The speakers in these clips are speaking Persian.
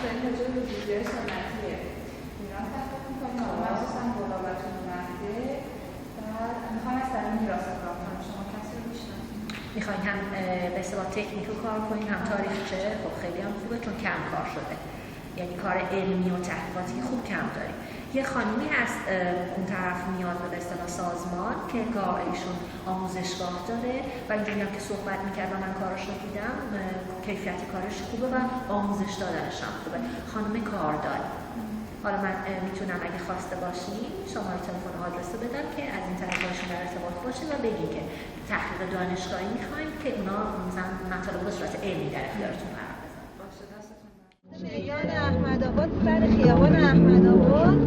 داریم راجع به ویژگی‌های سنتی ایران صحبت می‌کنیم. مخصوصاً گلابتون اومده و می‌خوام از طریق میراث کار کنم. شما کسی رو می‌شناسید؟ می‌خواین هم به اصطلاح تکنیکو کار کنین هم تاریخچه؟ خب خیلی هم خوبه چون کم کار شده. یعنی کار علمی و تحقیقاتی خوب کم داریم. یه خانمی هست اون طرف میاد به اصطلاح سازمان که ایشون آموزشگاه داره و اینجوری هم که صحبت می‌کرد و من کارش رو دیدم، کیفیت کارش خوبه و آموزش دادنش هم خوبه. خانم کاردار. حالا من میتونم اگه خواسته باشین شماره تلفن و آدرس رو بدم که از این طرف باشین در ارتباط باشین و بگین که تحقیق دانشگاهی می‌خواید که اونا مثلا مطالب به صورت علمی در اختیارتون قرار بدن. باشه دستتون درد. میدان احمدآباد سر خیابان احمدآباد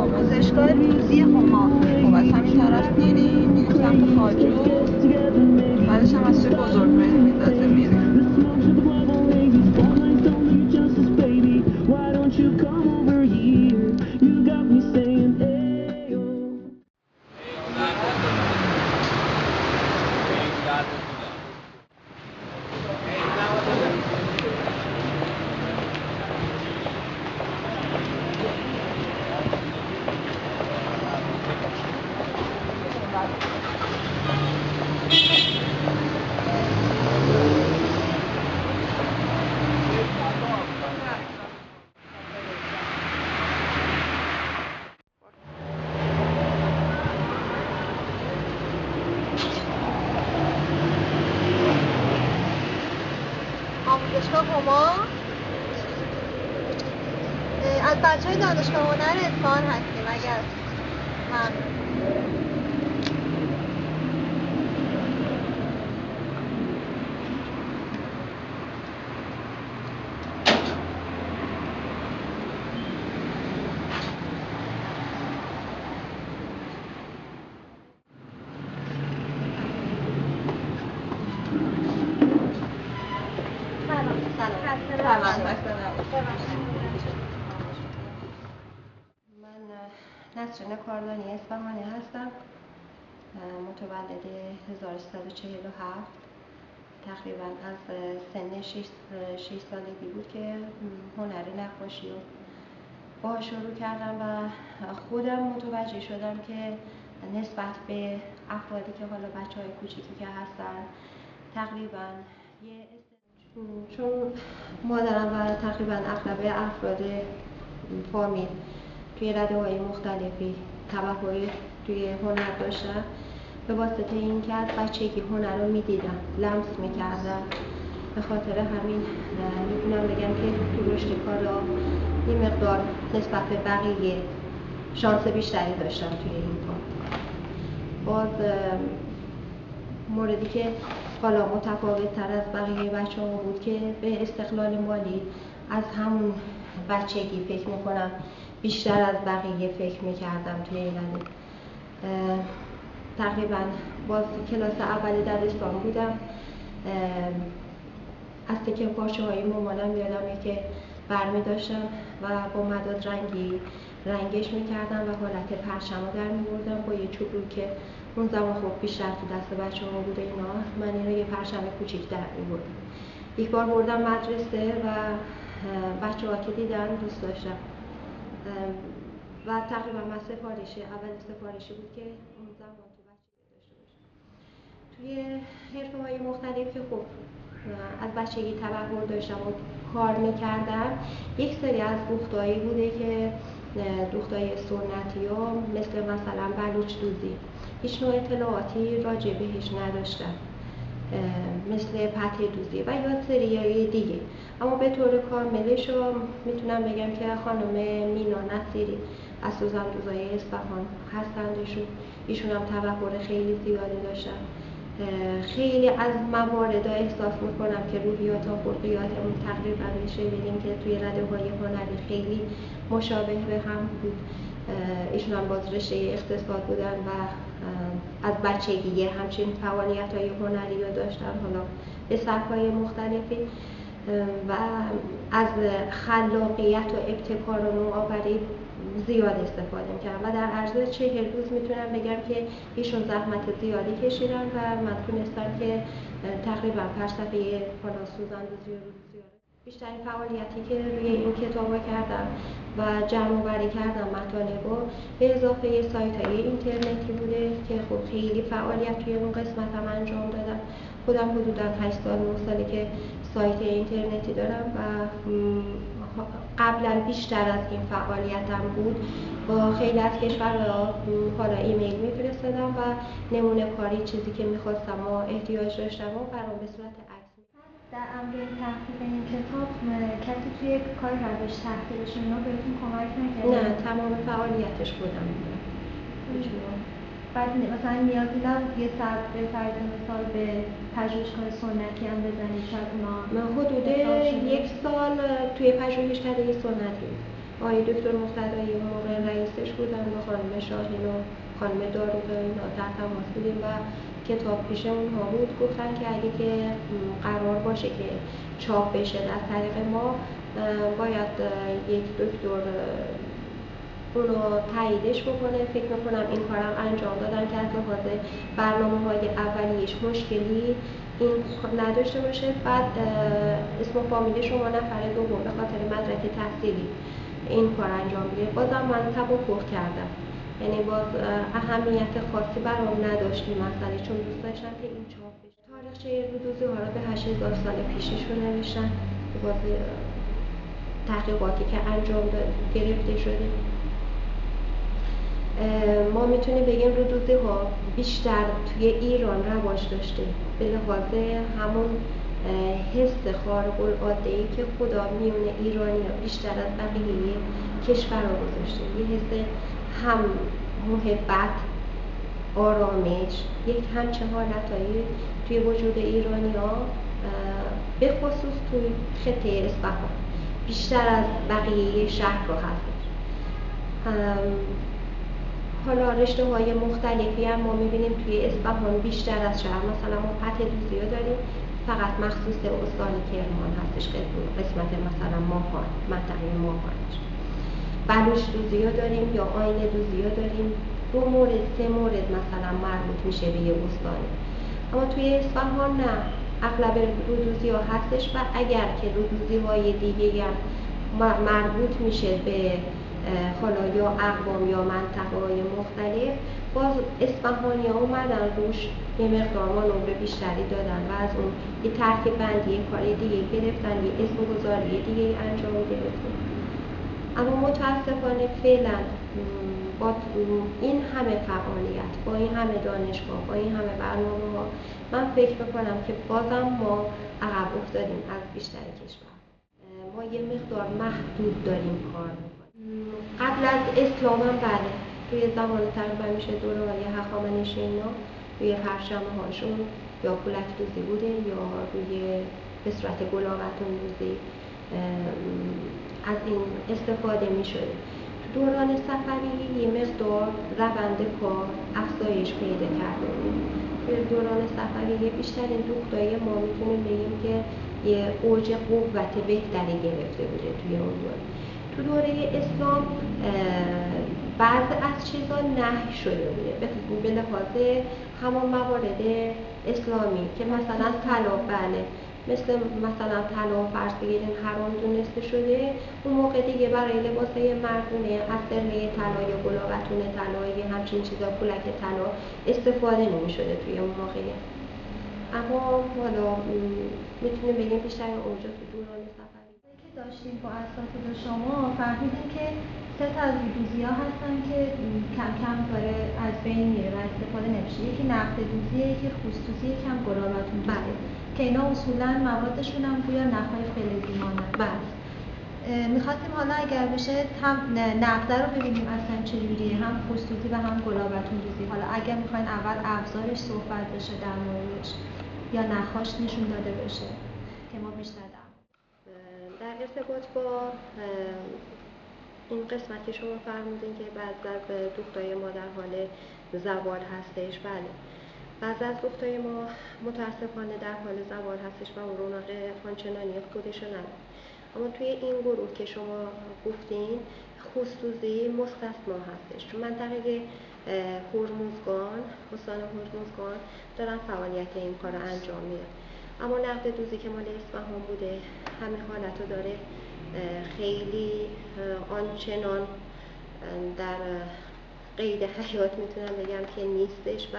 آموزشگاه ریاضی هما. خب از همین طرف میریم سمت خاجو، بعدش هم از چه بزرگ میندازه میریم. آموزشگاه هما از بچه‌های دانشگاه هنر اصفهان هستیم. اگر من نسرین کاردانی اصفهانی هستم، متولد 1347. تقریبا از سن 6 سالگی بود که هنر نقاشی رو با شروع کردم و خودم متوجه شدم که نسبت به افرادی که حالا بچه‌های کوچیکی که هستن تقریبا چون مادرم و تقریبا اغلب افراد فامیل توی رده‌های مختلفی تبحر توی هنر داشتن، به واسطه این که از بچگی هنر رو می‌دیدم، لمس می‌کردم. به خاطر همین میتونم بگم که تو رشد کارا یه مقدار نسبت به بقیه شانس بیشتری داشتم توی این کار. باز موردی که حالا متفاوت تر از بقیه بچه ها بود که به استقلال مالی از همون بچگی فکر میکنم بیشتر از بقیه فکر میکردم توی این رده. تقریبا باز کلاس اولی دبستان بودم، از تکه پارچه های مامانم یادمه که برمی داشتم و با مداد رنگی رنگش میکردم و حالت پرچم رو در میبردم با یه چوب که اون زمان خب بیشتر تو دست بچه ها بوده اینا، من این رو یه پرچم کوچیک در میبردم. یک بار بردم مدرسه و بچه ها که دیدن دوست داشتم و تقریبا من اول سفارشی بود که اون زمان تو بچگی داشته باشم. توی حرفه های مختلف که خب از بچگی تبحر داشتم و کار میکردم، یک سری از دوختایی بوده که دوختای سنتی ها مثل مثلا بلوچ دوزی هیچ نوع اطلاعاتی راجع بهش نداشتم، مثل پته دوزی و یا سریای دیگه. اما به طور کاملش رو میتونم بگم که خانم مینا نصیری از سوزندوزای اصفهان هستندشون، ایشون هم تبحر خیلی زیادی داشتن. خیلی از موارد احساس میکنم که روحیات و خلقیاتمون تقریبا میشه بگیم که توی رده‌های هنری خیلی مشابه به هم بود. ایشون هم باز رشته اقتصاد بودن و از بچگی همچین فعالیت‌های هنری رو داشتن، حالا به سبک‌های مختلفی و از خلاقیت و ابتکار و نوآوری زیاد استفاده می‌کردم و در عرض 40 روز میتونم بگم که ایشون زحمت زیادی کشیدن و من تونستم که تقریبا هر صفحه سوزندوزی رو زیاد. بیشترین فعالیتی که روی این کتابا کردم و جمع‌آوری کردم مطالبو به اضافه سایت‌های اینترنتی بوده که خب خیلی فعالیت توی اون قسمت هم انجام دادم. خودم حدوداً 8 سال 9 ساله که سایت اینترنتی دارم و قبلا بیشتر از این فعالیتم بود. با خیلی از کشورها حالا ایمیل میفرستادم و نمونه کاری چیزی که میخواستم و احتیاج داشتم و برام به صورت عکس. در امر تحقیق این کتاب کسی توی کار روش تحقیقشون اینا بهتون کمک نکرد؟ نه، تمام فعالیتش خودم بودم. بعد مثلا نیازی نبود یه ساعت به فرض مثال به پژوهشگاه سنتی هم بزنید شاید اونا من حدود 1 سال توی پژوهشکده سنتی آقای دکتر مقتدایی اون موقع رئیسش بودن و خانم شاهین و خانم داروغه اینا در تماس بودیم و کتاب پیش اونها بود. گفتن که اگه که قرار باشه که چاپ بشه از طریق ما باید یک دکتر اونو تاییدش بکنه. فکر میکنم این کارم انجام دادن که از لحاظ برنامه‌های اولیش مشکلی این نداشته باشه. بعد اسم و فامیل شما نفر دوم به خاطر مدرک تحصیلی این کار انجام میده. بازم من توافق کردم، یعنی باز اهمیت خاصی برام نداشت این مسئله، چون دوست داشتم که این چاپ بشه. تاریخچه رودوزی ها رو به 8000 سال پیشش رو نوشتن. باز تحقیقاتی که انجام گرفته شده ما میتونیم بگیم رودوزی ها بیشتر توی ایران رواج داشته به لحاظ همون حس خارق العاده‌ای که خدا میونه ایرانی ها بیشتر از بقیه کشورها گذاشته. یه حس هم محبت، آرامش، یک همچه حالتایی توی وجود ایرانی ها به خصوص توی خطه اصفهان بیشتر از بقیه شهر رو هستش. حالا رشته های مختلفی هم ما میبینیم توی اصفهان بیشتر از شهر. مثلا ما فتح دوزی رو داریم فقط مخصوص استان کرمان هستش، قسمت مثلا ماهان، منطقه ماهانش. بلوچ دوزی رو داریم یا آینه دوزی رو داریم. 2 مورد 3 مورد مثلا مربوط میشه به یه استانی. اما توی اصفهان نه، اغلب رودوزی ها هستش و اگر که رودوزی های دیگه هم مربوط میشه به حالا یا اقوام یا منطقه های مختلف، باز اصفهانی ها اومدن روش یه مقدار مانور بیشتری دادن و از اون یه ترکیب بندی کار دیگه گرفتن، یه اسم گذاری دیگه انجام گرفتن. اما متاسفانه فعلا با این همه فعالیت، با این همه دانشگاه، با این همه برنامه ها، من فکر میکنم که بازم ما عقب افتادیم از بیشتر کشور. ما یه مقدار محدود داریم کار میکنیم. قبل از اسلام هم بله، توی زمان تقریبا میشه دوره‌های هخامنشی‌ها روی پرچمه هاشون یا کولک دوزی بوده یا روی به صورت گلاوطن دوزی از این استفاده میشده. تو دوران صفوی یه مقدار روند کار افزایش پیدا کرده بود. توی دوران صفوی بیشترین دوختای ما میتونیم بگیم که یه اوج قوت بهتری گرفته بوده توی اون دوره. تو دوره اسلام بعض از چیزا نهی شده بوده به لحاظ همون موارد اسلامی که مثلا طلا، بله، مثلا طلا فرض بگیرین حرام دونسته شده، اون موقع دیگه برای لباسای مردونه از سرمه طلا یا گلاوطن طلا یا همچین چیزا، کولک طلا استفاده نمی‌شده توی اون موقعیت. اما حالا میتونیم بگیم بیشتر اونجا تو دوران صفوی که داشتیم با اساتید شما فهمیدیم که 3 تا از رودوزی‌ها هستن که کم کم داره از بین میره و استفاده نمیشه. یکی نقد دوزیه، یکی خصوصی، یکی هم گلاوطن دوزیه که اینا اصولاً موادشون هم گویا نخ‌های فلزی مانند. بله. می‌خواستیم حالا اگر بشه هم نقده رو ببینیم اصلا چجوریه، هم خصوصی و هم گلاوطن دوزی. حالا اگر می‌خواین اول ابزارش صحبت بشه در موردش یا نخاش نشون داده بشه که ما بیشتر در ارتباط با این قسمت که شما فرمودین که بعض از دوختای ما در حال زوال هستش، بله، بعض از دوختای ما متاسفانه در حال زوال هستش و اون رونق آنچنانی خودش نداره. اما توی این گروه که شما گفتین خصوصی مستثنا هستش. تو منطقه هرمزگان، استان هرمزگان دارن فعالیت این کار رو انجام میدن. اما نقد دوزی که مال اصفهان بوده همین حالت رو داره، خیلی آنچنان در قید حیات میتونم بگم که نیستش و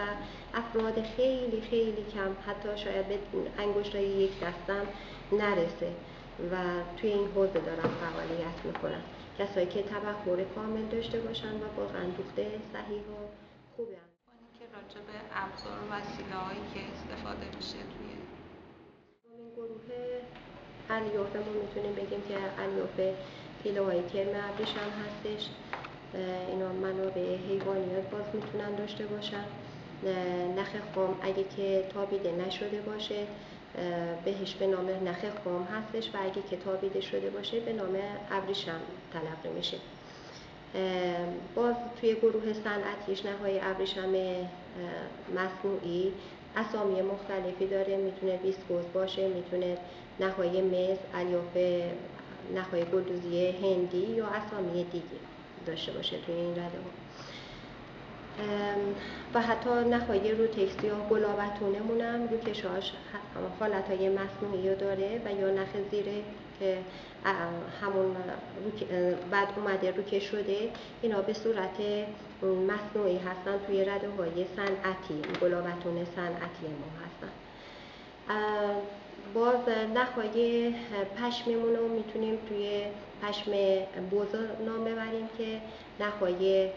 افراد خیلی خیلی کم، حتی شاید به انگشتای یک دستم نرسه و توی این حوزه دارن فعالیت میکنن. کسایی که تبحر کامل داشته باشن و واقعا دوخته صحیح و خوبه. که راجع به ابزار و وسیله‌هایی که استفاده میشه توی این گروه الیاف ما میتونیم بگیم که الیاف پیله‌های کرم ابریشم هستش. اینا منابع حیوانیات باز میتونن داشته باشن. نخ خام اگه که تابیده نشده باشه بهش به نام نخ خام هستش و اگه که تابیده شده باشه به نام ابریشم تلقی میشه. باز توی گروه صنعتیش نخهای ابریشم مصنوعی اسامی مختلفی داره، میتونه ویسکوز باشه، میتونه نخهای مس، الیاف نخهای گلدوزی هندی یا اسامی دیگه داشته باشه توی این رده ها. و حتی نخهای روتکسی یا گلابتونمون هم روکشاش حالتهای مصنوعی رو داره و یا نخ زیره که همون بعد اومده روکش شده، اینا به صورت مصنوعی هستن توی رده های صنعتی، گلابتون صنعتی ما هستن. باز نخهای پشممون رو میتونیم توی پشم بوزا نام ببریم که نخهای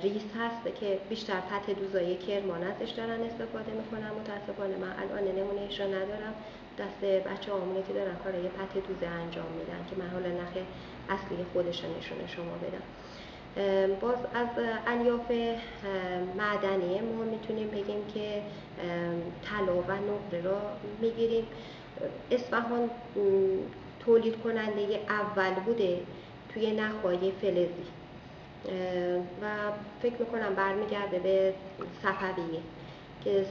ریس هست که بیشتر پته دوزای کرمان ازش دارن استفاده میکنن. متاسفانه من الان نمونهش رو ندارم، دست بچه همونه که دارن کارهای پته دوزه انجام میدن که من حالا نخ اصلی خودش نشون شما بدم. باز از الیاف معدنی ما میتونیم بگیم که طلا و نقره را میگیریم. اصفهان تولید کننده اول بوده توی نخهای فلزی و فکر میکنم برمیگرده به صفویه که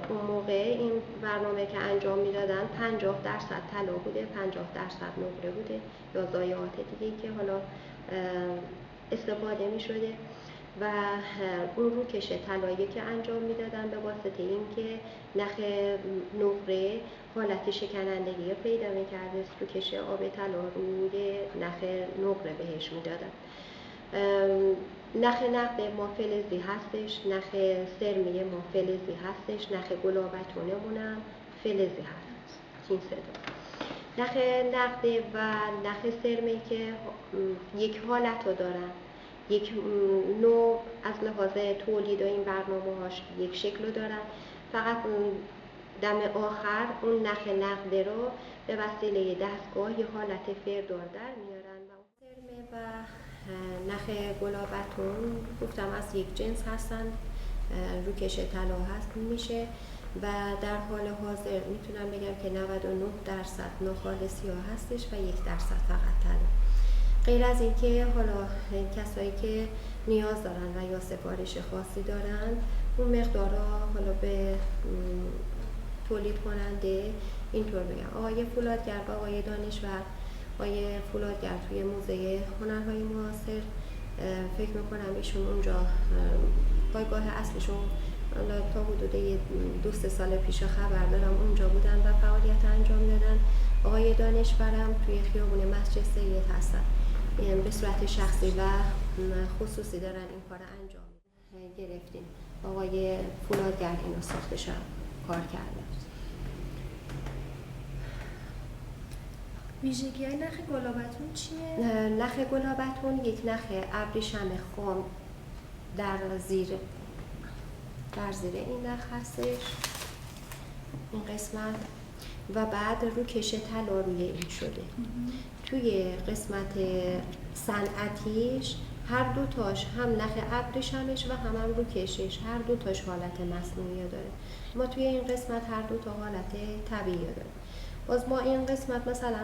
اون موقع این برنامه که انجام میدادن 50% طلا بوده، 50% نقره بوده یا ضایعات دیگه که حالا استفاده میشده و اون روکش طلایی که انجام میدادن به واسطه اینکه نخ نقره حالت شکنندگی رو پیدا میکرده، روکش آب طلا روی نخ نقره بهش میدادن. نخ نقد ما فلزی هستش، نخ سرمی ما فلزی هستش، نخ گلابتونمون هم فلزی هست. این سه تا نخ نقد و نخ سرمی که یک حالت رو دارن، یک نوع از لحاظ تولید و این برنامه هاش یک شکل رو دارن، فقط دم آخر اون نخ نقد رو به وسیله دستگاه یه حالت فردار در میارن و اون سرمه و نخ گلابتون گفتم از یک جنس هستن، روکش طلا هست میشه و در حال حاضر میتونم بگم که 99% نخال سیاه هستش و 1% فقط طلا. غیر از اینکه حالا کسایی که نیاز دارن و یا سفارش خاصی دارن اون مقدارا حالا به تولید کننده اینطور بگم آقای فولادگر و آقای دانشور، آقای فولادگر توی موزه هنرهای معاصر فکر میکنم ایشون اونجا پایگاه اصلشون تا حدود 2-3 سال پیش خبر دارم اونجا بودن و فعالیت انجام دادن. آقای دانشورم توی خیابون مسجد سید هستن، به صورت شخصی و خصوصی دارن این کار انجام گرفتیم. آقای فولادگر اینو ساختش کار کردن. ویژگی های نخ گلابتون چیه؟ نخ گلابتون یک نخ ابریشم خام در زیر این نخ هستش، این قسمت و بعد روکش طلا روی این شده. توی قسمت صنعتیش هر دو تاش هم نخ ابریشمش و هم روکشش هر دو تاش حالت مصنوعی داره. ما توی این قسمت هر دو تا حالت طبیعی داره. باز ما این قسمت مثلا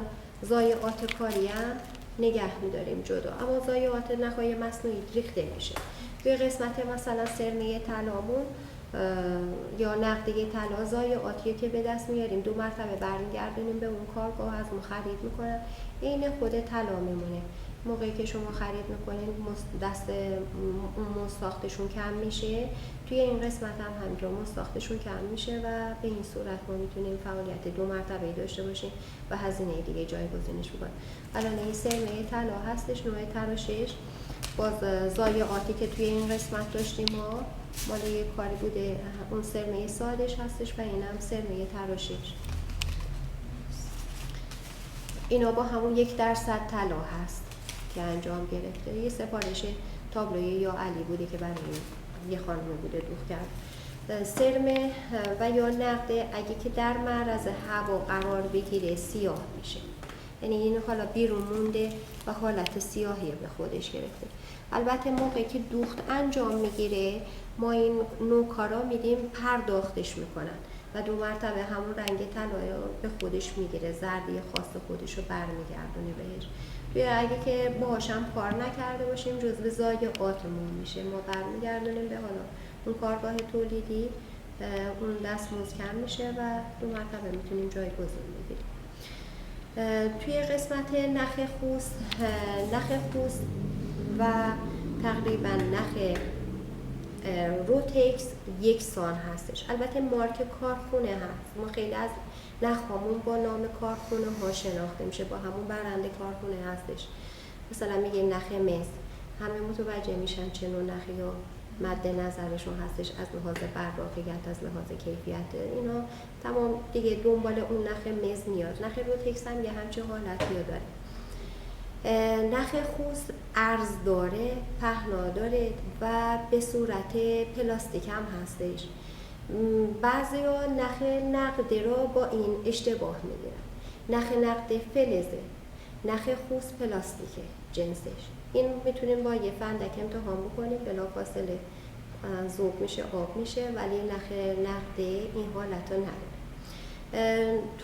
ضایعات کاری هم نگه می‌داریم جدا، اما ضایعات نخهای مصنوعی ریخته میشه. توی قسمت مثلا سرمه طلامون یا نقده طلا ضایعاتی که به دست میاریم 2 مرتبه برمیگردونیم به اون کارگاه، از اون خرید میکنن، این خود طلا میمونه. موقعی که شما خرید میکنید دست مستاختشون کم میشه. توی این قسمت هم همینطور مستاختشون کم میشه و به این صورت ما میتونیم فعالیت 2 مرتبه‌ای داشته باشیم و هزینه دیگه جایگزینش میکنیم. الان این سرمه طلا هستش، نوع تراشش باز ضایعاتی که توی این قسمت داشتیم ما مال یک کاری بوده، اون سرمه سادش هستش و اینم سرمه تراشش. اینا با همون 1% طلا هست که انجام گرفته. یه سفارش تابلوی یا علی بوده که برای یه خانم بوده دوخت کرد. سرمه و یا نقد اگه که در معرض هوا قرار بگیره سیاه میشه، یعنی این حالا بیرون مونده و حالت سیاهی به خودش گرفته. البته موقعی که دوخت انجام میگیره ما این نوع کارا میدیم پرداختش میکنن و 2 مرتبه همون رنگ طلایی به خودش میگیره، زردی خاص خودش رو برمیگردونه بهش. توی اگه که باهاش هم کار نکرده باشیم جزو ضایعاتمون میشه، ما برمیگردونیم به حالا اون کارگاه تولیدی، اون دستمزد کم میشه و 2 مرتبه میتونیم جایگزین بگیریم. توی قسمت نخ خوست و تقریبا نخ روتکس یکسان هستش. البته مارک کارخونه هست، ما خیلی از نخامون با نام کارخونه ها شناخته میشه، با همون برنده کارخونه هستش. مثلا میگیم نخ مس، همه متوجه میشن چه نوع نخی ها مد نظرشون هستش از لحاظ براقیت، از لحاظ کیفیت، اینا تمام دیگه دنبال اون نخ مز میاد. نخ روتکس هم یه همچه حالتی رو داره. نخ خوست عرض داره، پهنا داره و به صورت پلاستیک هم هستش. بعضی ها نخ نقد رو با این اشتباه میگیرن. نخ نقد فلزه، نخ خوست پلاستیکه جنسش. این میتونیم با یه فندک امتحان بکنیم، بلافاصله ذوب میشه، آب میشه، ولی نخ نقد این حالت رو نداره.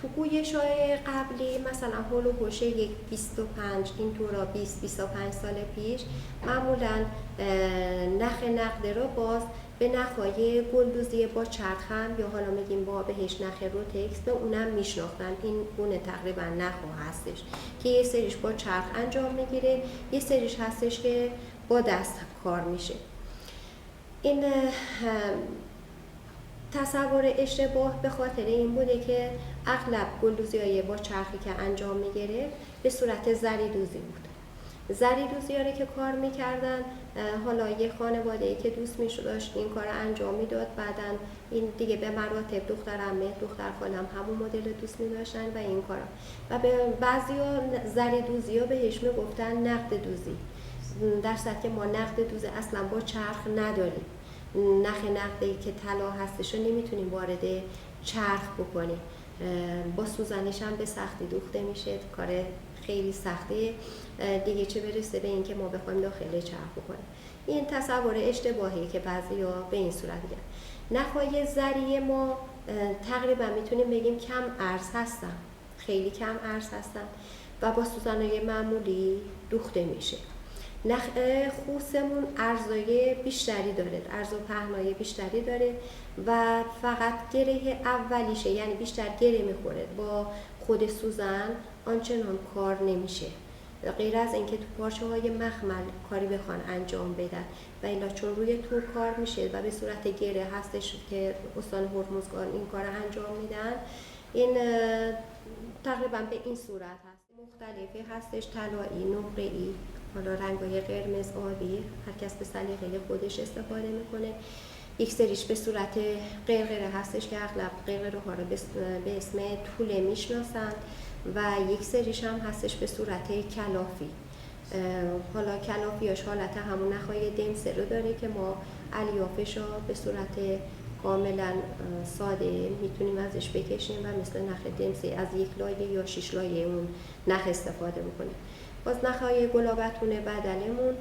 تو گویش‌های قبلی مثلا هول و هوش 25 این طورا 20-25 سال پیش معمولا نخ نقد رو باز به نخهای گلدوزی با چرخ هم یا حالا میگیم با بهش نخ روتکس به اونم میشناختن. این گونه تقریبا نخ هستش که یه سریش با چرخ انجام میگیره، یه سریش هستش که با دست کار میشه. این تصور اشتباه به خاطر این بوده که اغلب گلدوزی‌های با چرخی که انجام می‌گرفت به صورت زری دوزی بود. زری دوزی‌ها که کار می‌کردن، حالا یه خانواده‌ای که دوست داشت این کار انجام میداد، بعداً این دیگه به مراتب دختر عمه، دختر خالم همون مدل دوست می‌داشتن و این کارا. و به بعضی‌ها زری دوزی‌ها بهش میگفتن نقد دوزی، در صورتی که ما نقد دوزی اصلاً با چرخ نداریم. نخ نقدی که طلا هستش رو نمیتونیم وارد چرخ بکنیم، با سوزنش هم به سختی دوخته میشه، کار خیلی سخته دیگه، چه برسه به این که ما بخوایم داخل چرخ بکنیم. این تصور اشتباهی که بعضیا به این صورت میگن. نخهای زری ما تقریبا میتونیم بگیم کم عرض هستن، خیلی کم عرض هستن و با سوزنهای معمولی دوخته میشه. نخ خوستمون عرضای بیشتری داره، عرض و پهنای بیشتری داره و فقط گره اولیشه، یعنی بیشتر گره میخوره، با خود سوزن آنچنان کار نمیشه، غیر از اینکه تو پارچه های مخمل کاری بخوان انجام بدن و الا چون روی تور کار میشه و به صورت گره هستش که استان هرمزگان این کار انجام میدن. این تقریبا به این صورت هست. مختلفی هستش، طلایی، نقره‌ای، حالا رنگ‌های قرمز، آبی، هر کس به سلیقه خودش استفاده میکنه. یک سریش به صورت قرقره هستش که اغلب قرقره ها رو به اسم توله میشناسند و یک سریش هم هستش به صورت کلافی. حالا کلافیاش حالت همون نخهای دمسه رو داره که ما الیافش رو به صورت کاملا ساده میتونیم ازش بکشیم و مثل نخ دمسه از 1 لایه یا 6 لایه اون نخ استفاده بکنیم. باز نخهای گلابتون بدلمون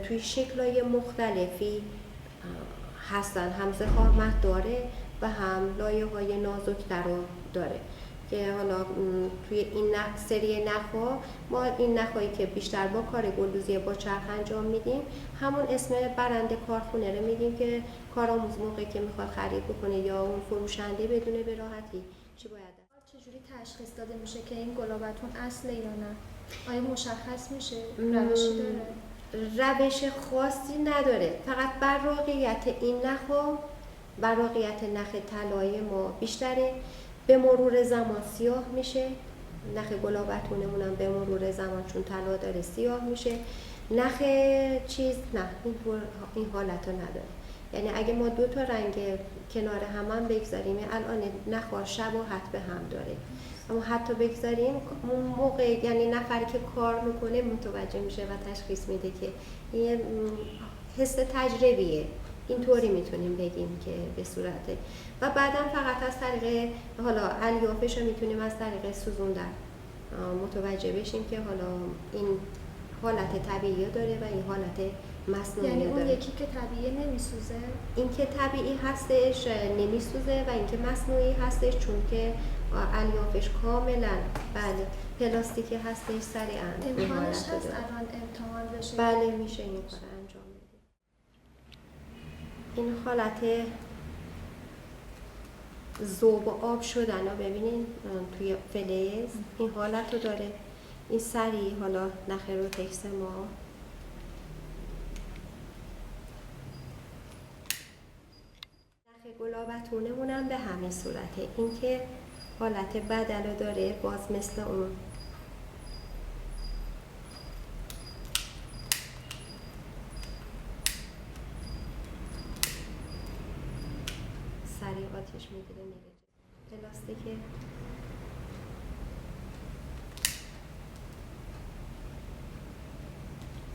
توی شکل‌های مختلفی هستن، هم ضخامت داره و هم لایه‌های نازک‌تر داره که حالا توی این سری نخ‌ها ما این نخ‌هایی که بیشتر با کار گلدوزی با چرخ انجام میدیم همون اسم برنده کارخونه رو میدیم که کارآموز موقعی که میخواد خرید بکنه یا اون فروشنده بدونه به راحتی چی باید. چجوری تشخیص داده میشه که این گلابتون اصله یا نه؟ آیا مشخص میشه؟ روشی داره؟ روش خاصی نداره، فقط براقیت این نخ و براقیت نخ طلایی ما بیشتره. به مرور زمان سیاه میشه، نخ گلابتونمون هم به مرور زمان چون طلا داره سیاه میشه. نخ چیز نه، این حالت رو نداره. یعنی اگه ما دو تا رنگ کنار هم بگذاریم، الان نخ شباهت به هم داره، اما حتی بگذاریم اون موقع یعنی نفری که کار میکنه متوجه میشه و تشخیص میده که این حس تجربیه، اینطوری میتونیم بگیم که به صورت و بعدم فقط از طریق حالا الیافش رو میتونیم از طریق سوزوندن متوجه بشیم که حالا این حالت طبیعی داره و این حالت مصنوعی داره. یعنی اون یکی که طبیعی نمیسوزه؟ این که طبیعی هستش نمیسوزه و این که مصنوعی هستش چون که الیافش کاملا بله پلاستیکی هستش سریعا. امکانش هست الان امتحان بشه؟ بله میشه این کار انجام بده. این حالت ذوب آب شدن رو ببینین توی فلز این حالت رو داره. این سری حالا نخ روتکس ما نخ گلابتونمون هم به همین صورته. این که حالت بدل رو داره باز مثل اون سری آتش میگیره میگه پلاستیکه.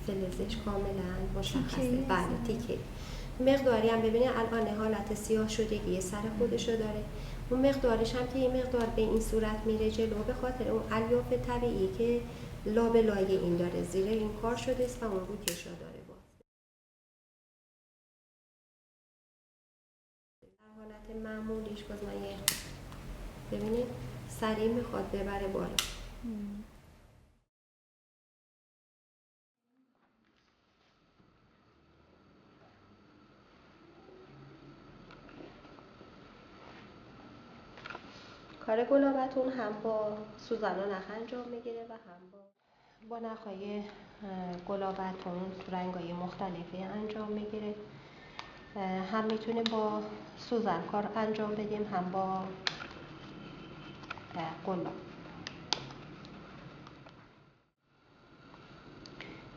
فلزش کاملا مشخصه. بله تیکه. مقداری هم ببینید الان حالت سیاه شدگی سر خودشو داره. اون مقدارش هم که این مقدار به این صورت میره جلو به خاطر اون الیاف طبیعی که لابلای این داره زیر این کار شده است و اون رو کشا داره. در حالت معمولیش باز من ببینید سریع میخواد ببره بالا. کار گلابتون هم با سوزن و نخ انجام میگیره و هم با نخهای گلابتون تو رنگای مختلفی انجام میگیره. هم میتونه با سوزن کار انجام بدیم هم با گلاب.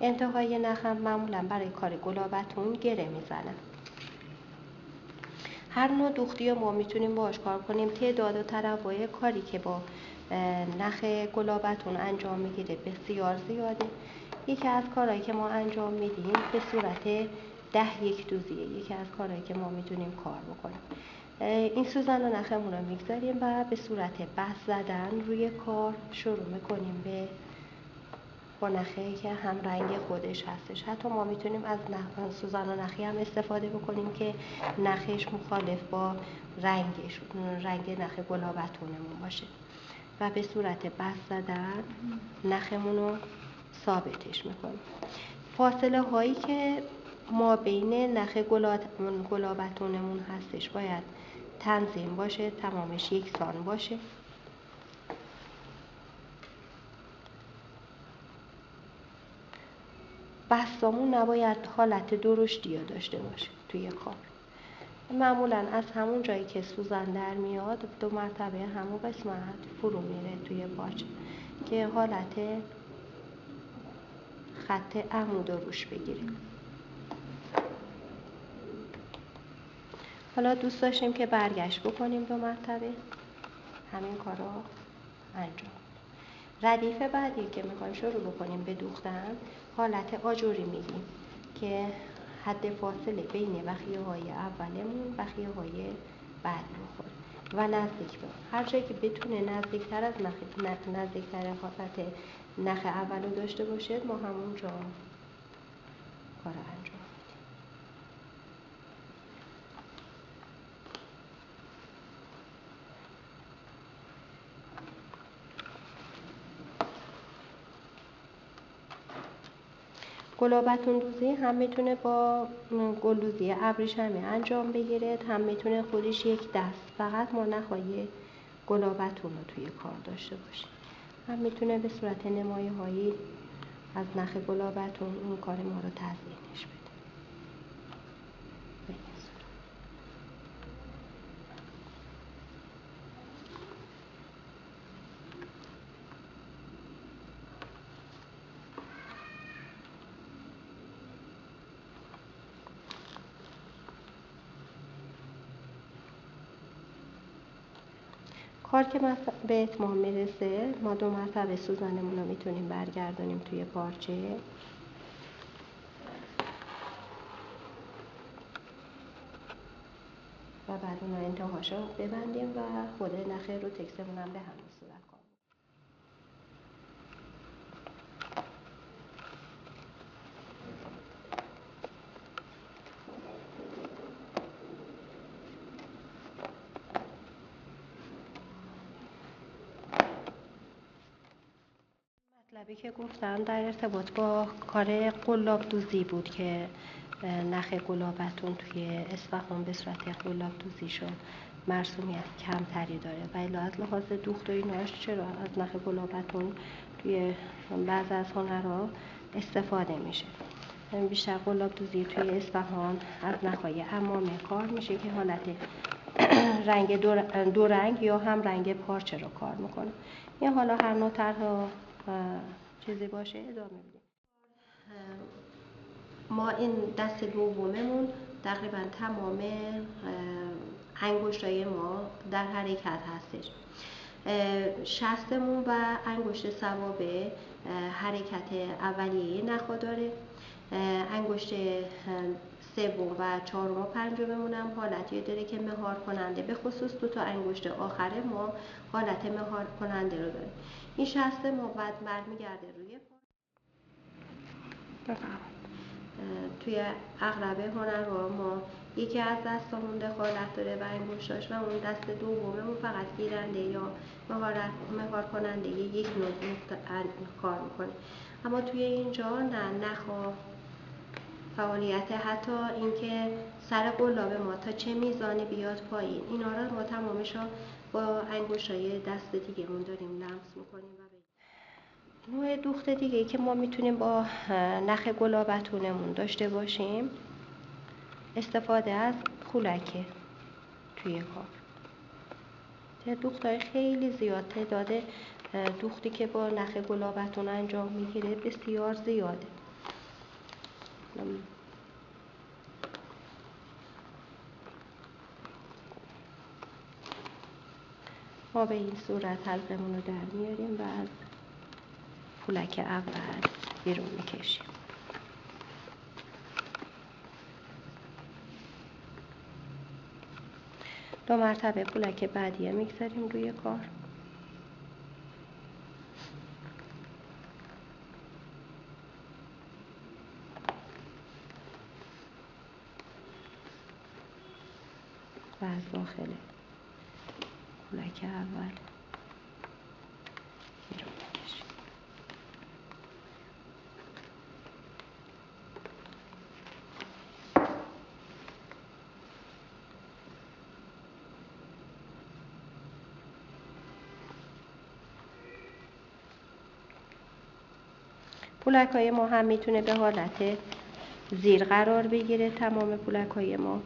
انتهای نخ هم معمولا برای کار گلابتون گره میزنه. هر نوع دوختی ما میتونیم باهاش کار کنیم. تعداد و تنوع کاری که با نخ گلابتون انجام میگیره بسیار زیاده. یکی از کارهایی که ما انجام میدیم به صورت 10 یک دوزیه. یکی از کارهایی که ما میتونیم کار بکنیم. این سوزن و نخمون رو میگذاریم و به صورت بس زدن روی کار شروع میکنیم به با نخی که هم رنگ خودش هستش. حتی ما میتونیم از سوزن و نخی هم استفاده بکنیم که نخش مخالف با رنگ نخ گلابتونمون باشه و به صورت بس زدن نخمون رو ثابتش میکنیم. فاصله هایی که ما بین نخ گلابتونمون هستش باید تنظیم باشه، تمامش یکسان باشه. بستامون نباید حالت درشتی داشته باشه توی کار. معمولا از همون جایی که سوزن در میاد 2 مرتبه همون قسمت فرو میره توی پارچه که حالت خط عمود روش بگیره. حالا دوست داشتیم که برگشت بکنیم 2 مرتبه همین کارا انجام. ردیف بعدی که میخوایم شروع بکنیم به دوختن حالت آجوری میگیم که حد فاصله بین بخیه‌های اولمون بخیه‌های بعد میخوره و نزدیک به هر جایی که بتونه نزدیکتر از نزدیکتر حالت نخ اولو داشته باشه ما همونجا کار انجام. گلابتون دوزی هم میتونه با گلدوزی ابریشمی انجام بگیره، هم میتونه خودش یک دست فقط ما نخواهی گلابتون رو توی کار داشته باشیم. هم میتونه به صورت نمایه هایی از نخ گلابتون اون کار ما رو تزیینش بده. کار که به اتمام میرسه، ما 2 مرتبه سوزنمون رو میتونیم برگردونیم توی پارچه و بعد اون انتهاشو ببندیم و خود نخ رو تکسمون هم به همین صورت کار. مطلبی که گفتم در ارتباط با کار قلاب دوزی بود که نخ گلابتون توی اصفهان به صورت قلاب دوزی شد، مرسومیت کمتری داره و الا از لحاظ دوخت و ایناش چرا از نخ گلابتون توی بعض از هنرها استفاده میشه. بیشتر قلاب دوزی توی اصفهان از نخهای عمامه کار میشه که حالت رنگ دو رنگ یا هم رنگ پارچه رو کار میکنه. این حالا هر نوع طرح چیزی باشه ادامه میدیم. ما این دست دوممون تقریبا تمام انگشتای ما در حرکت هستش. شستمون و انگشت سبابه حرکت اولیه نخا داره. انگشت سوم و چهارم و پنجممون هم حالتی داره که مهار کننده، به خصوص 2 تا انگشت آخر ما حالت مهار کننده رو داره. این شست ما بعد برمیگرده روی توی اغلب هنرها ما یکی از دستامون دخالت داره و انگشتاش و اون دست دوممون فقط گیرنده یا مهار کننده یک نقطه کار میکنه. اما توی اینجا نه نخا فعالیت، حتی اینکه سر قلاب ما تا چه میزانی بیاد پایین، اینا رو ما تمامش رو با انگشتای دست دیگه‌مون داریم لمس میکنیم. نوع دوخت دیگه که ما میتونیم با نخ گلابتونمون داشته باشیم استفاده از پولکه توی کار. دوختای خیلی زیاد، تعداد دوختی که با نخ گلابتون انجام میگیره بسیار زیاده. ما به این صورت حلقمون رو در میاریم و از پولک اول بیرون میکشیم. دو مرتبه پولک بعدیه میگذاریم روی کار. و از داخل پولک اول بیرون میکشیم. پولک‌های ما هم میتونه به حالت زیر قرار بگیره. تمام پولک‌های ما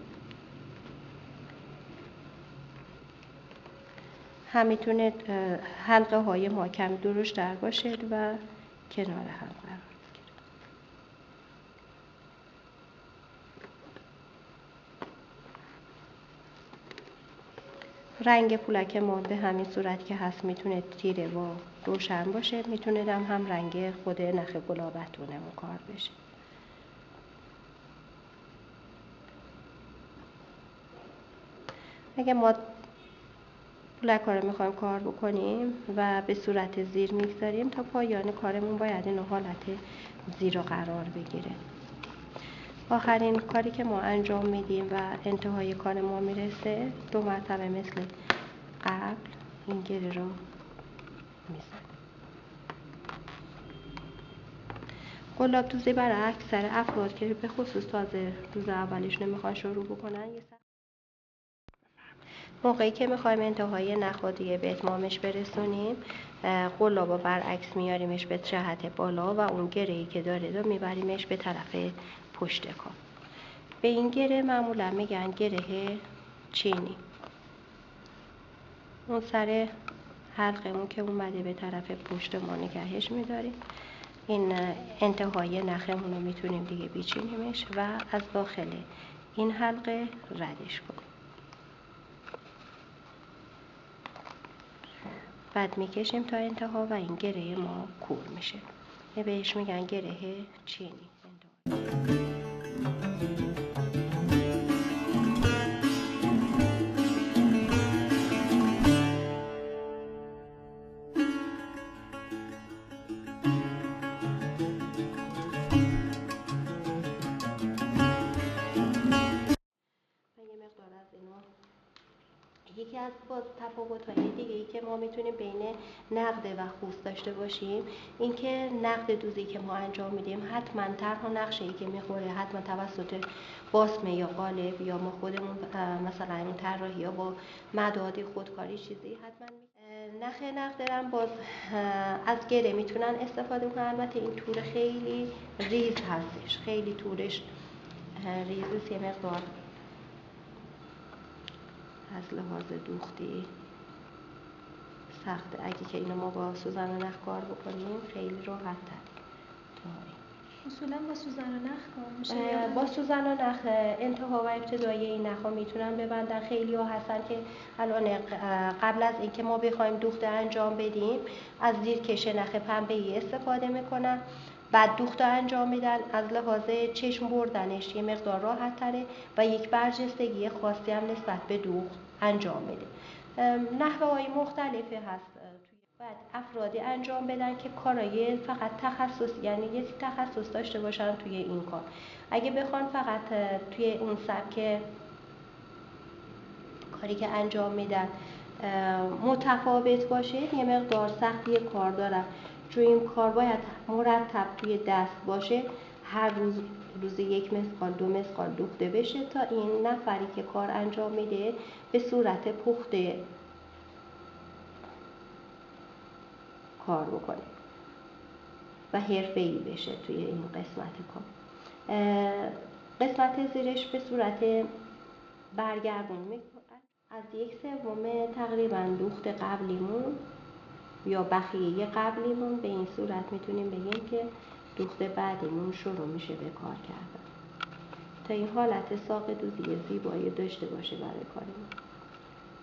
هم میتونه حلقه های ما کمی درشت‌تر باشه و کنار هم قرار بگیره. رنگ پولک ما به همین صورت که هست میتونه تیره و روشن باشه، میتونه هم رنگ خود نخ گلابتونمون کار بشه. اگه ما پولک‌ها رو میخوایم کار بکنیم و به صورت زیر میگذاریم تا پایان کارمون باید این حالت زیر قرار بگیره. آخرین کاری که ما انجام میدیم و انتهای کار ما میرسه، 2 مرتبه مثل قبل این گره رو میزنیم. قلاب دوزی برای اکثر افراد که به خصوص تازه روز اولش نمیخوان شروع بکنن موقعی که میخوایم انتهای نخ رو دیگه به اتمامش برسونیم، قلابو برعکس میاریمش به جهت بالا و اون گره‌ای که داره رو میبریمش به طرف پشت کار. به این گره معمولا میگن گره چینی. اون سر حلقمون که اومده به طرف پشت ما نگهش میداریم. این انتهای نخمون رو میتونیم دیگه بیچینیمش و از داخل این حلقه ردش کنیم. بعد میکشیم تا انتها و این گره ما کور میشه. بهش میگن گره چینی. یکی از تفاوت‌های دیگه‌ای که ما میتونیم بین نقد و خوست داشته باشیم این که نقد دوزی که ما انجام میدیم حتما طرح و نقشه‌ای که میخوره حتما توسط باسمه یا قالب یا ما خودمون مثلا این طراحی یا با مداد خودکاری چیزی حتما نخ نقدرم باز از گره میتونن استفاده کنن. البته این تور خیلی ریز هستش، خیلی تورش ریزه، یه مقدار از لحاظ دوختی سخته. اگه که اینو ما با سوزن و نخ کار بکنیم خیلی راحت تر. اصولا با سوزن و نخ کار میشه؟ با سوزن و نخ انتها و ابتدای این نخ ها میتونن ببندن. خیلی ها هستن که الان قبل از اینکه ما بخوایم دوخته انجام بدیم از زیرکش نخ پنبه‌ای استفاده میکنن، بعد دوخته انجام میدن. از لحاظ چشم بردنش یه مقدار راحت تره و یک برجستگی خاصی هم نسبت به دوخت انجام میده. نحوه‌های مختلفی هست. باید افرادی انجام بدن که کارای فقط تخصص، یعنی یه تخصص داشته باشن توی این کار. اگه بخوان فقط توی اون سبک کاری که انجام میدن متفاوت باشه، یه مقدار سختی کار دارن، چون این کار باید مرتب توی دست باشه. هر روز یک مسقال 2 مسقال دوخته بشه تا این نفری که کار انجام میده به صورت پخته کار بکنه و حرفه‌ای بشه توی این قسمت کار. قسمت زیرش به صورت برگردون میکنه. از 1/3 تقریبا دوخت قبلیمون یا بخیه قبلیمون به این صورت میتونیم بگیم که دوخت بعدیمون شروع میشه به کار کردن تا این حالت ساق دوزی زیبایی داشته باشه برای کارمون.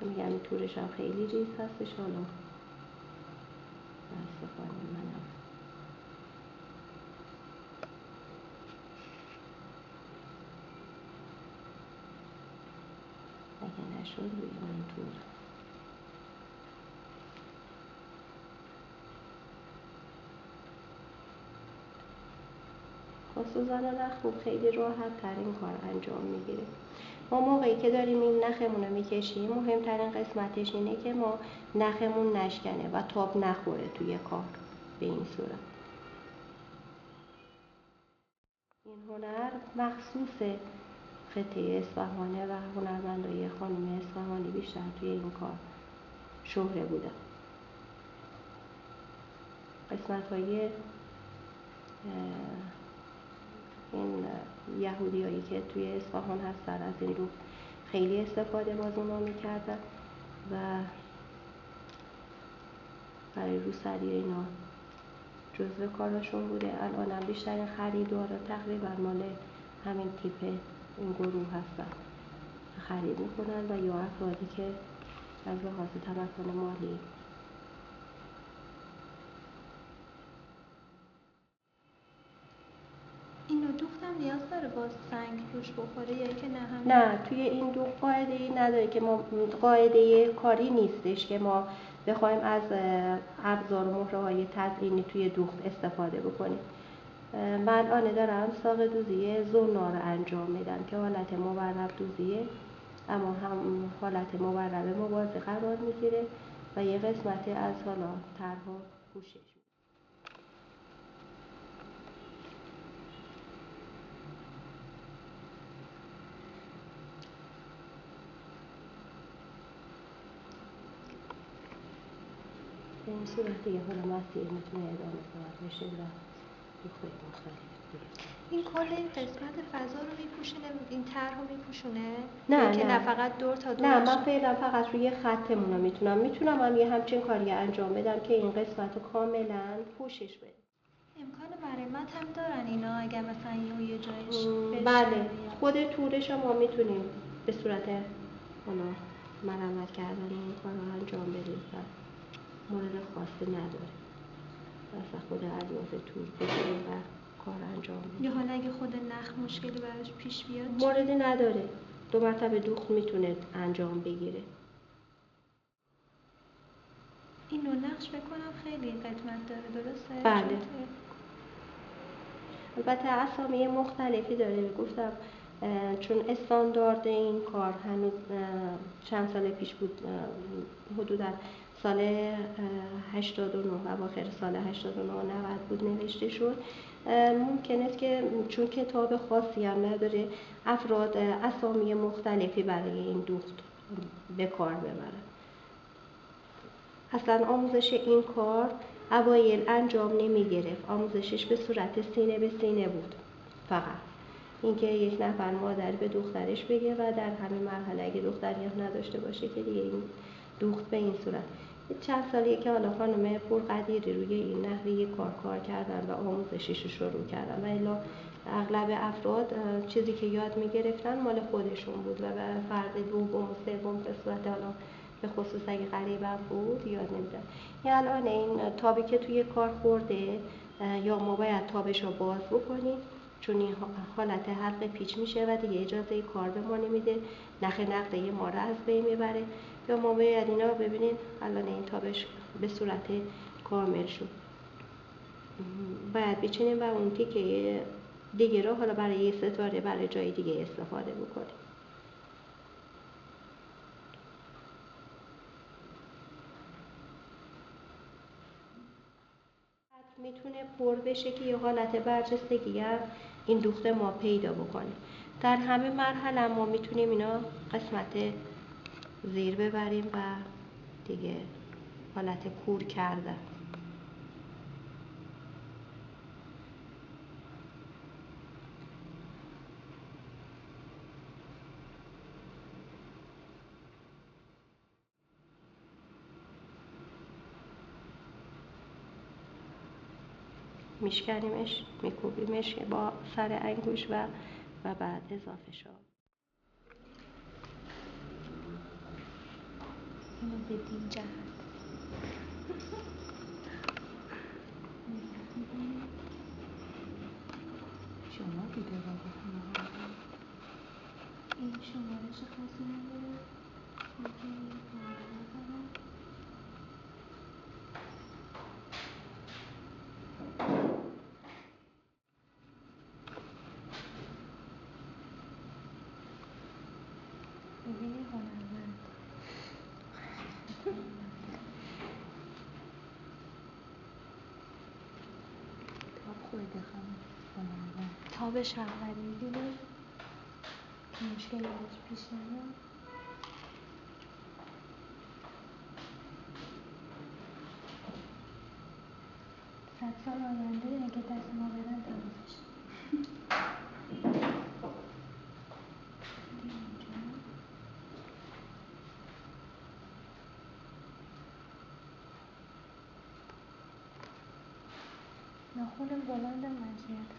میگم این تورش هم خیلی ریز هستش. حالا متاسفانه منم اگه نشد روی اون تور با سوزن و نخ خوب خیلی راحت تر این کار انجام میگیره. ما موقعی که داریم این نخمون رو میکشیم مهمترین قسمتش اینه که ما نخمون نشکنه و تاب نخوره توی کار. به این صورت این هنر مخصوص خطه اصفهانه و هنرمندای خانم اصفهانی بیشتر توی این کار شهره بودن. قسمت‌های این یهودیایی که توی اصفهان هستن از این رو خیلی استفاده باز اونا میکردن و برای روسری اینا جزو کاراشون بوده. الانم بیشتر خریدارا تقریبا مال همین تیپ این گروه هستن، خرید میکنن و یا افرادی که از لحاظ تمکن مالی اینو دوختم نیاز داره باز سنگ روش بخوره یا که نه توی این دوخت قاعده‌ای نداره که ما قاعده کاری نیستش که ما بخوایم از ابزار و مهره‌های تزئینی توی دوخت استفاده بکنیم. من آن دارم ساق دوزی زنار رو انجام میدم که حالت مورب دوزیه اما هم حالت مورب موازی قرار میگیره و یه قسمتی از حالا طرح‌ها پوشش میده. این صورت دیگه حالا مسیر میتونه ادامه دار بشه و دوخته مختلف دیگه. این کل این قسمت فضا رو میپوشونه، این طرح رو میپوشونه؟ نه که نه فقط دور تا دور؟ نه، من فعلا فقط روی خطمون رو میتونم هم یه همچین کاری انجام بدم که این قسمت رو کاملا پوشش بده. امکان مرمت هم دارن اینا اگر مثلا یه جایش بله، خود تورش ما میتونیم به صورت حالا مرمت کردن این کار رو انجام بدیم و مورد خاصی نداره. مثلا خود عریاض تور بگیریم و کار انجام بدیم. یا حالا اگه خود نخ مشکلی براش پیش بیاد موردی نداره، 2 مرتبه دوخت میتونه انجام بگیره. این نوع نقش بکنم خیلی قدمت داره، درسته؟ بله. البته اسامی مختلفی داره، گفتم چون استاندارد این کار هنوز چند سال پیش بود، حدوداً سال 89 اواخر سال 89 90 بود نوشته شد. ممکن است که چون کتاب خاصی هم نداره افراد اسامی مختلفی برای این دوخت به کار ببرن. اصلا آموزش این کار اوایل انجام نمی گرفت، آموزشش به صورت سینه به سینه بود فقط. اینکه یک نفر مادر به دخترش بگه و در همین مرحله اگه دختری هم نداشته باشه که دیگه این دوخت به این صورت. چند سالیه که حالا خانم پرقدیری روی این نحوه کار کردن و آموزشش رو شروع کردن و الا اغلب افراد چیزی که یاد می گرفتن مال خودشون بود و به فرد دوم و سوم به صورت حالا به خصوص اگه غریبم بود یاد نمیدن. یا الان این تابی که توی کار خورده یا ما باید تابش رو باز بکنیم چون این حالت حلقه پیچ میشه و دیگه اجازه کار به ما نمیده، نخ نقده ما رو از بین میبره، یا ما باید اینا ببینید الان این تابش به صورت کامل شد باید بچینیم و اون تیکه دیگه رو حالا برای یه ستاره برای جای دیگه استفاده بکنیم. میتونه پر بشه که یه حالت برجستگی هم این دوخت ما پیدا بکنه. در همه مرحله ما میتونیم اینا قسمت زیر ببریم و دیگه حالت کور کردن. میشکنیمش، میکوبیمش با سر انگوش و بعد اضافه شد. اینو بدین جهت شما دیده بابا این شمارش خاصی نداره که ندارم. ببینی هنرمند تاب خورده خانم تابش هم دیده که مشکلی ازش پیش نیاد. 100 سال آینده اگه دست ما برن تمومش ناخونم بلندم اذیت